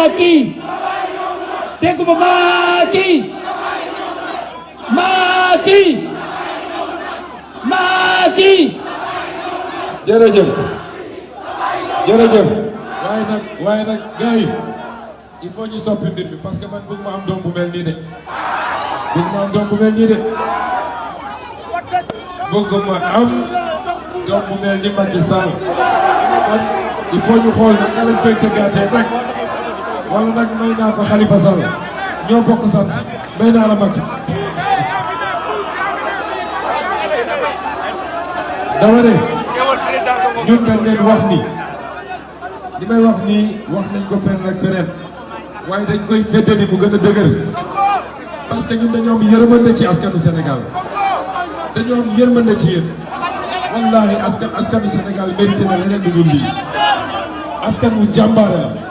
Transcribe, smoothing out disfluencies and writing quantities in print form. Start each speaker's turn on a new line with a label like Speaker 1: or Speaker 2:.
Speaker 1: Macky dégguma Macky Macky Macky
Speaker 2: jërëjëf waaye nag gars yi il faut ñu soppi mbir bi parce que man bëgg ma am doom bu mel nii de bëgg ma am doom bu mel nii de bëgg ma am doom bu mel ni Macky Sall kon il faut ñu xool naka lañ koy tëggaatee nag wala nag may naa ko Khalifa Sall ñoo bokk sant may naa la Macky dama ne ñun dañ leen wax ni li may wax nii wax nañ ko fenn ak feneen waaye dañ koy féddali mu gën a dëgër parce que ñun dañoo am yërmande ci askanu Sénégal dañoo am yërmande ci yéen wallahi askanu Sénégal mérité na leneen lu dul lii askan wu jàmbaare la